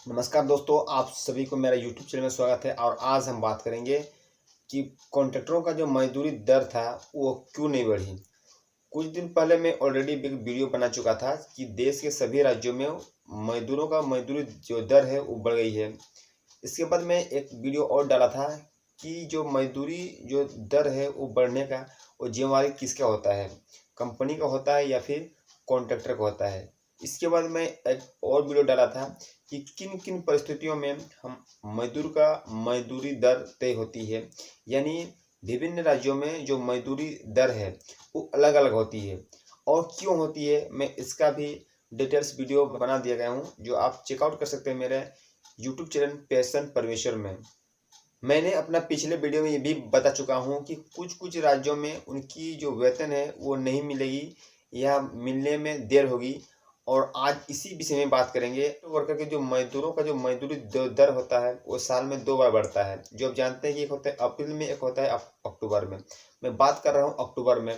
नमस्कार दोस्तों, आप सभी को मेरा यूट्यूब चैनल में स्वागत है। और आज हम बात करेंगे कि कॉन्ट्रैक्टरों का जो मजदूरी दर था वो क्यों नहीं बढ़ी। कुछ दिन पहले मैं ऑलरेडी एक वीडियो बना चुका था कि देश के सभी राज्यों में मजदूरों का मजदूरी जो दर है वो बढ़ गई है। इसके बाद मैं एक वीडियो और डाला था कि जो मजदूरी जो दर है वो बढ़ने का वो जिम्मेवारी किसका होता है, कंपनी का होता है या फिर कॉन्ट्रैक्टर का होता है। इसके बाद मैं एक और वीडियो डाला था कि किन किन परिस्थितियों में हम मजदूर का मजदूरी दर तय होती है, यानी विभिन्न राज्यों में जो मजदूरी दर है वो अलग अलग होती है और क्यों होती है। मैं इसका भी डिटेल्स वीडियो बना दिया गया हूँ जो आप चेकआउट कर सकते हैं मेरे यूट्यूब चैनल पैशन परमेश्वर में। मैंने अपना पिछले वीडियो में ये भी बता चुका हूँ कि कुछ कुछ राज्यों में उनकी जो वेतन है वो नहीं मिलेगी या मिलने में देर होगी। और आज इसी विषय में बात करेंगे। तो वर्कर के जो मजदूरों का जो मजदूरी दर होता है वो साल में 2 बार बढ़ता है। जो आप जानते हैं कि एक होता है अप्रैल में, एक होता है अक्टूबर में। मैं बात कर रहा हूँ अक्टूबर में।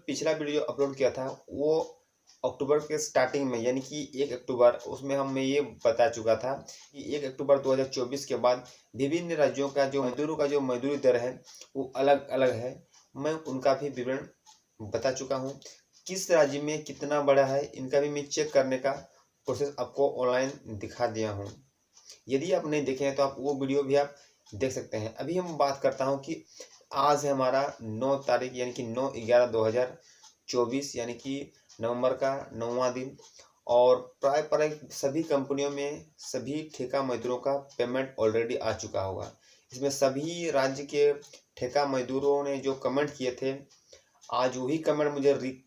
पिछला वीडियो अपलोड किया था वो अक्टूबर के स्टार्टिंग में, यानी कि 1 अक्टूबर, उसमें मैं ये बता चुका था कि 1 अक्टूबर 2024 के बाद विभिन्न राज्यों का जो मजदूरों का जो मजदूरी दर है वो अलग अलग है। मैं उनका भी विवरण बता चुका हूँ। किस राज्य में कितना बड़ा है इनका भी मैं चेक करने का प्रोसेस आपको ऑनलाइन दिखा दिया हूँ। यदि आप नहीं देखे हैं तो आप वो वीडियो भी आप देख सकते हैं। अभी हम बात करता हूँ कि आज है हमारा 9 तारीख, यानी कि 9/11/2024, यानी कि नवंबर का 9वां दिन। और प्राय सभी कंपनियों में सभी ठेका मजदूरों का पेमेंट ऑलरेडी आ चुका होगा। इसमें सभी राज्य के ठेका मजदूरों ने जो कमेंट किए थे, आज वही कमेंट मुझे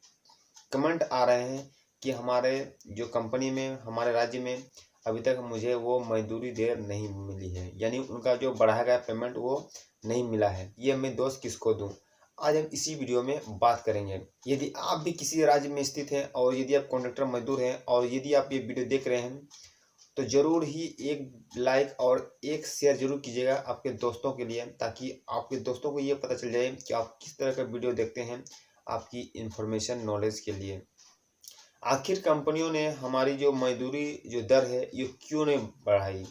कमेंट आ रहे हैं कि हमारे जो कंपनी में, हमारे राज्य में अभी तक मुझे वो मजदूरी देर नहीं मिली है, यानी उनका जो बढ़ाया गया पेमेंट वो नहीं मिला है। ये मैं दोष किसको दूं, आज हम इसी वीडियो में बात करेंगे। यदि आप भी किसी राज्य में स्थित हैं और यदि आप कॉन्ट्रैक्टर मजदूर हैं और यदि आप ये वीडियो देख रहे हैं तो ज़रूर ही एक लाइक और एक शेयर जरूर कीजिएगा आपके दोस्तों के लिए, ताकि आपके दोस्तों को ये पता चल जाए कि आप किस तरह का वीडियो देखते हैं आपकी इन्फॉर्मेशन नॉलेज के लिए। आखिर कंपनियों ने हमारी जो मजदूरी जो दर है ये क्यों नहीं बढ़ाई,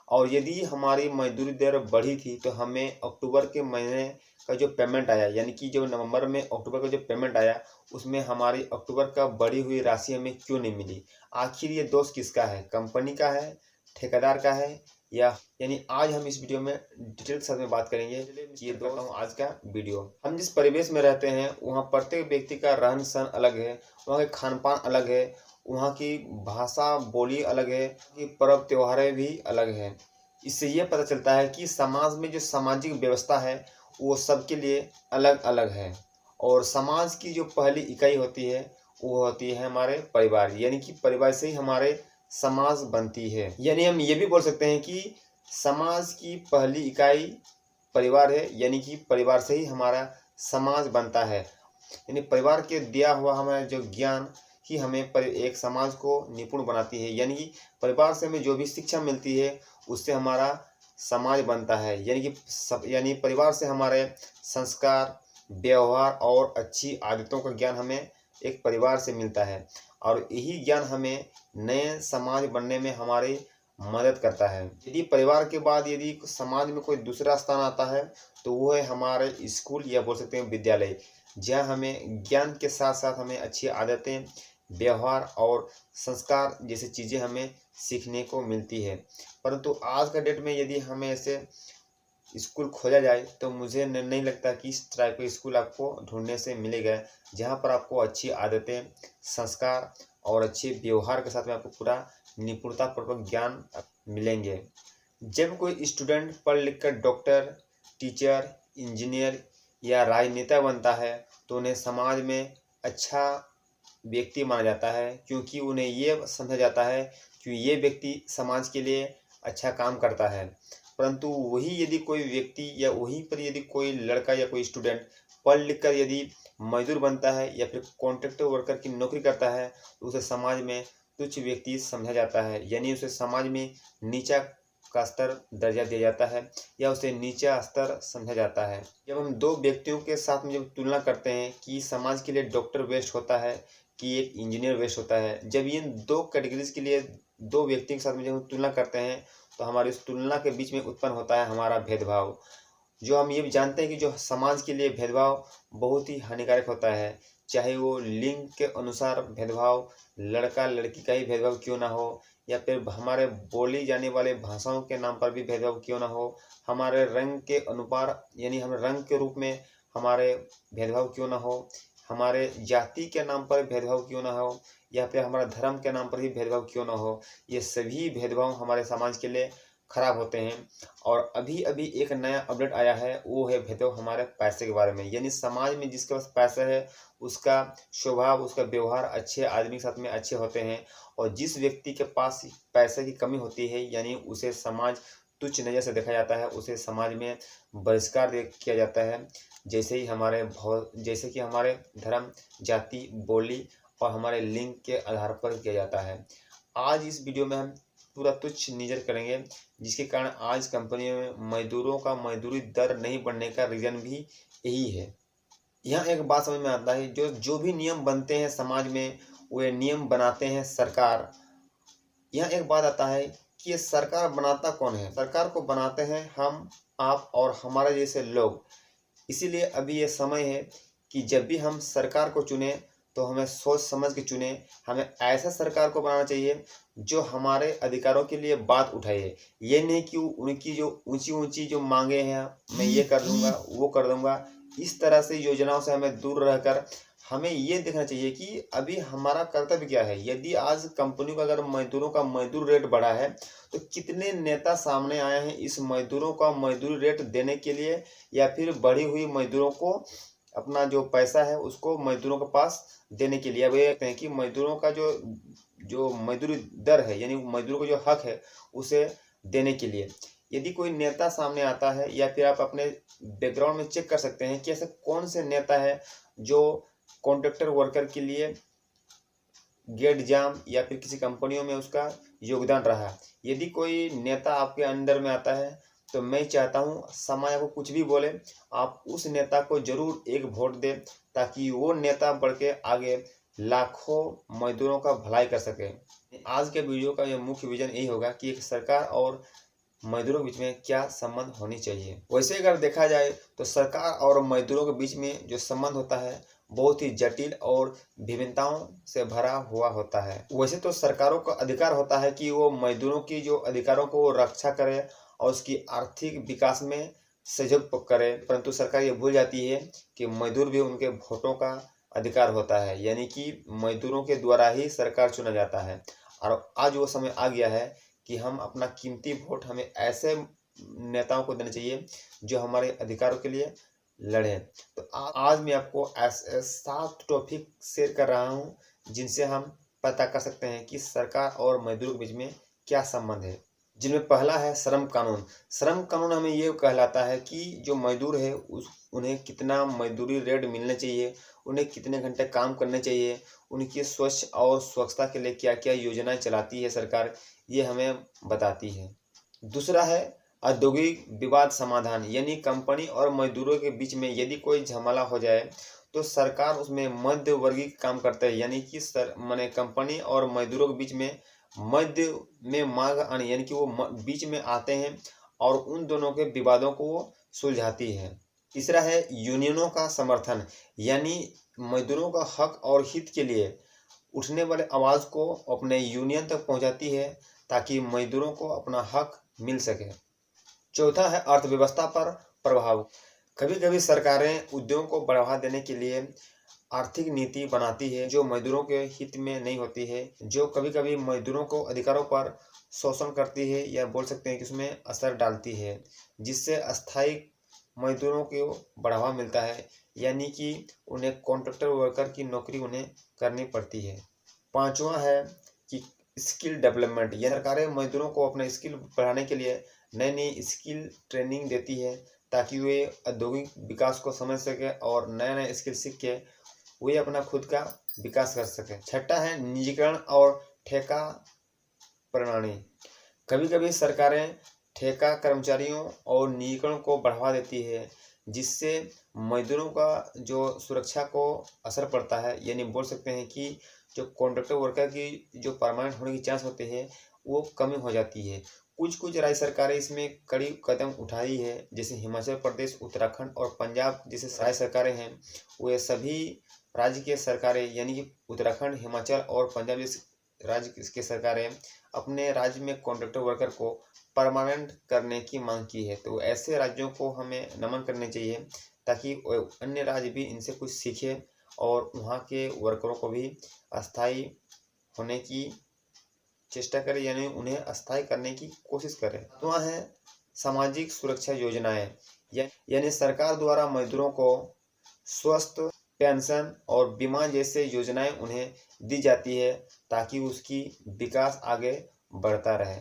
और यदि हमारी मजदूरी दर बढ़ी थी तो हमें अक्टूबर के महीने का जो पेमेंट आया, यानी कि जो नवंबर में अक्टूबर का जो पेमेंट आया उसमें हमारी अक्टूबर का बढ़ी हुई राशि हमें क्यों नहीं मिली। आखिर ये दोष किसका है, कंपनी का है, ठेकेदार का है, या यानी आज हम इस वीडियो में डिटेल के साथ में बात करेंगे। ये करता हूँ आज का वीडियो। हम जिस परिवेश में रहते हैं वहाँ प्रत्येक व्यक्ति का रहन सहन अलग है, वहाँ के खान पान अलग है, वहाँ की भाषा बोली अलग है, कि पर्व त्योहारें भी अलग हैं। इससे ये पता चलता है कि समाज में जो सामाजिक व्यवस्था है वो सबके लिए अलग अलग है। और समाज की जो पहली इकाई होती है वो होती है हमारे परिवार, यानी कि परिवार से ही हमारे समाज बनती है। यानी हम ये भी बोल सकते हैं कि समाज की पहली इकाई परिवार है, यानी कि परिवार से ही हमारा समाज बनता है। यानी परिवार के दिया हुआ हमारा जो ज्ञान ही हमें एक समाज को निपुण बनाती है। यानी कि परिवार से हमें जो भी शिक्षा मिलती है उससे हमारा समाज बनता है। यानी परिवार से हमारे संस्कार, व्यवहार और अच्छी आदतों का ज्ञान हमें एक परिवार से मिलता है, और यही ज्ञान हमें नए समाज बनने में हमारी मदद करता है। यदि परिवार के बाद यदि समाज में कोई दूसरा स्थान आता है तो वो है हमारे स्कूल, या बोल सकते हैं विद्यालय, जहाँ हमें ज्ञान के साथ साथ हमें अच्छी आदतें, व्यवहार और संस्कार जैसी चीज़ें हमें सीखने को मिलती है। परंतु आज का डेट में यदि हमें ऐसे स्कूल खोजा जाए तो मुझे नहीं लगता कि इस तरह का स्कूल आपको ढूंढने से मिलेगा जहाँ पर आपको अच्छी आदतें, संस्कार और अच्छे व्यवहार के साथ में आपको पूरा निपुणतापूर्वक ज्ञान मिलेंगे। जब कोई स्टूडेंट पढ़ लिख कर डॉक्टर, टीचर, इंजीनियर या राजनेता बनता है तो उन्हें समाज में अच्छा व्यक्ति माना जाता है, क्योंकि उन्हें ये समझा जाता है कि ये व्यक्ति समाज के लिए अच्छा काम करता है। परंतु वही यदि कोई व्यक्ति या वहीं पर यदि कोई लड़का या कोई स्टूडेंट पढ़ लिख कर यदि मजदूर बनता है या फिर कॉन्ट्रैक्टर वर्कर की नौकरी करता है तो उसे समाज में तुच्छ व्यक्ति समझा जाता है, यानी उसे समाज में नीचा का स्तर दर्जा दिया जाता है या उसे नीचा स्तर समझा जाता है। जब हम दो व्यक्तियों के साथ में जब तुलना करते हैं कि समाज के लिए डॉक्टर बेस्ट होता है कि एक इंजीनियर बेस्ट होता है, जब इन दो कैटेगरीज के लिए दो व्यक्ति के साथ में जब हम तुलना करते हैं तो हमारी उस तुलना के बीच में उत्पन्न होता है हमारा भेदभाव। जो हम ये भी जानते हैं कि जो समाज के लिए भेदभाव बहुत ही हानिकारक होता है, चाहे वो लिंग के अनुसार भेदभाव, लड़का लड़की का ही भेदभाव क्यों ना हो, या फिर हमारे बोली जाने वाले भाषाओं के नाम पर भी भेदभाव क्यों ना हो, हमारे रंग के अनुसार यानी हम रंग के रूप में हमारे भेदभाव क्यों ना हो, हमारे जाति के नाम पर भेदभाव क्यों ना हो, या फिर हमारा धर्म के नाम पर ही भेदभाव क्यों ना हो, ये सभी भेदभाव हमारे समाज के लिए खराब होते हैं। और अभी अभी एक नया अपडेट आया है, वो है भेदभाव हमारे पैसे के बारे में। यानी समाज में जिसके पास पैसा है उसका स्वभाव, उसका व्यवहार अच्छे आदमी के साथ में अच्छे होते हैं, और जिस व्यक्ति के पास पैसे की कमी होती है यानी उसे समाज तुच्छ नज़र से देखा जाता है, उसे समाज में बहिष्कार किया जाता है। जैसे कि हमारे धर्म, जाति, बोली और हमारे लिंग के आधार पर किया जाता है। आज इस वीडियो में हम पूरा तुच्छ नज़र करेंगे, जिसके कारण आज कंपनियों में मजदूरों का मजदूरी दर नहीं बढ़ने का रीज़न भी यही है। यहाँ एक बात समझ में आता है, जो भी नियम बनते हैं समाज में, वे नियम बनाते हैं सरकार। यहाँ एक बात आता है कि ये सरकार बनाता कौन है? सरकार को बनाते हैं हम, आप और हमारे जैसे लोग। इसीलिए अभी ये समय है कि जब भी हम सरकार को चुने तो हमें सोच समझ के चुने। हमें ऐसा सरकार को बनाना चाहिए जो हमारे अधिकारों के लिए बात उठाए। ये नहीं कि उनकी जो ऊंची ऊंची जो मांगे हैं, मैं ये कर दूंगा, वो कर दूंगा, इस तरह से योजनाओं से हमें दूर रहकर हमें ये देखना चाहिए कि अभी हमारा कर्तव्य क्या है। यदि आज कंपनियों का अगर मजदूरों का मजदूर रेट बढ़ा है तो कितने नेता सामने आए हैं इस मजदूरों का मजदूरी रेट देने के लिए, या फिर बढ़ी हुई मजदूरों को अपना जो पैसा है उसको मजदूरों के पास देने के लिए। अब ये कहते हैं कि मजदूरों का जो मजदूरी दर है यानी मजदूरों को जो हक है उसे देने के लिए यदि कोई नेता सामने आता है, या फिर आप अपने बैकग्राउंड में चेक कर सकते हैं कि ऐसे कौन से नेता है जो कॉन्ट्रैक्टर वर्कर के लिए गेट जाम या फिर किसी कंपनियों में उसका योगदान रहा। यदि कोई नेता आपके अंडर में आता है तो मैं चाहता हूं समाज आपको कुछ भी बोले, आप उस नेता को जरूर एक वोट दें, ताकि वो नेता बढ़ के आगे लाखों मजदूरों का भलाई कर सके। आज के वीडियो का ये मुख्य विजन यही होगा कि एक सरकार और मजदूरों के बीच में क्या संबंध होनी चाहिए। वैसे अगर देखा जाए तो सरकार और मजदूरों के बीच में जो संबंध होता है बहुत ही जटिल और विभिन्नताओं से भरा हुआ होता है। वैसे तो सरकारों का अधिकार होता है कि वो मजदूरों की जो अधिकारों को रक्षा करे और उसकी आर्थिक विकास में सहयोग करे, परंतु सरकार ये भूल जाती है कि मजदूर भी उनके वोटों का अधिकार होता है, यानी कि मजदूरों के द्वारा ही सरकार चुना जाता है। और आज वो समय आ गया है कि हम अपना कीमती वोट हमें ऐसे नेताओं को देना चाहिए जो हमारे अधिकारों के लिए लड़े। तो आज मैं आपको ऐसे 7 टॉपिक शेयर कर रहा हूं जिनसे हम पता कर सकते हैं कि सरकार और मजदूरों के बीच में क्या संबंध है। जिनमें पहला है श्रम कानून। श्रम कानून हमें ये कहलाता है कि जो मजदूर है उन्हें कितना मजदूरी रेट मिलना चाहिए, उन्हें कितने घंटे काम करने चाहिए, उनकी स्वच्छ और स्वच्छता के लिए क्या क्या योजनाएं चलाती है सरकार, ये हमें बताती है। दूसरा है औद्योगिक विवाद समाधान, यानी कंपनी और मजदूरों के बीच में यदि कोई झमेला हो जाए तो सरकार उसमें मध्यवर्गीय काम करता है, यानी कि माने कंपनी और मजदूरों के बीच में मध्य में मार्ग आने, यानी कि वो बीच में आते हैं और उन दोनों के विवादों को सुलझाती है। तीसरा है यूनियनों का समर्थन, यानी मजदूरों का हक और हित के लिए उठने वाले आवाज़ को अपने यूनियन तक पहुंचाती है ताकि मजदूरों को अपना हक मिल सके। चौथा है अर्थव्यवस्था पर प्रभाव। कभी कभी सरकारें उद्योगों को बढ़ावा देने के लिए आर्थिक नीति बनाती है जो मजदूरों के हित में नहीं होती है, जो कभी कभी मजदूरों को अधिकारों पर शोषण करती है, या बोल सकते हैं कि उसमें असर डालती है, जिससे अस्थायी मजदूरों को बढ़ावा मिलता है, यानी कि उन्हें कॉन्ट्रैक्टर वर्कर की नौकरी उन्हें करनी पड़ती है। पांचवा है कि स्किल डेवलपमेंट, यह सरकारें मजदूरों को अपने स्किल बढ़ाने के लिए नई नई स्किल ट्रेनिंग देती है ताकि वे औद्योगिक विकास को समझ सके और नए नए स्किल सीख के वे अपना खुद का विकास कर सके। छठा है निजीकरण और ठेका प्रणाली। कभी कभी सरकारें ठेका कर्मचारियों और निजीकरण को बढ़ावा देती है, जिससे मजदूरों का जो सुरक्षा को असर पड़ता है, यानी बोल सकते हैं कि जो कॉन्ट्रैक्टर वर्कर की जो परमानेंट होने की चांस होते हैं वो कमी हो जाती है। कुछ कुछ राज्य सरकारें इसमें कड़ी कदम उठाई है, जैसे हिमाचल प्रदेश, उत्तराखंड और पंजाब जैसे राज्य सरकारें हैं, वे सभी राज्य के सरकारें यानी कि उत्तराखंड, हिमाचल और पंजाब जैसे राज्य की सरकारें अपने राज्य में कॉन्ट्रैक्टर वर्कर को परमानेंट करने की मांग की है। तो ऐसे राज्यों को हमें नमन करने चाहिए ताकि अन्य राज्य भी इनसे कुछ सीखें और वहाँ के वर्करों को भी अस्थायी होने की चेष्टा करें, यानी उन्हें अस्थायी करने की कोशिश करें। तो वहाँ है सामाजिक सुरक्षा योजनाएं, यानी सरकार द्वारा मजदूरों को स्वास्थ्य, पेंशन और बीमा जैसे योजनाएं उन्हें दी जाती है ताकि उसकी विकास आगे बढ़ता रहे।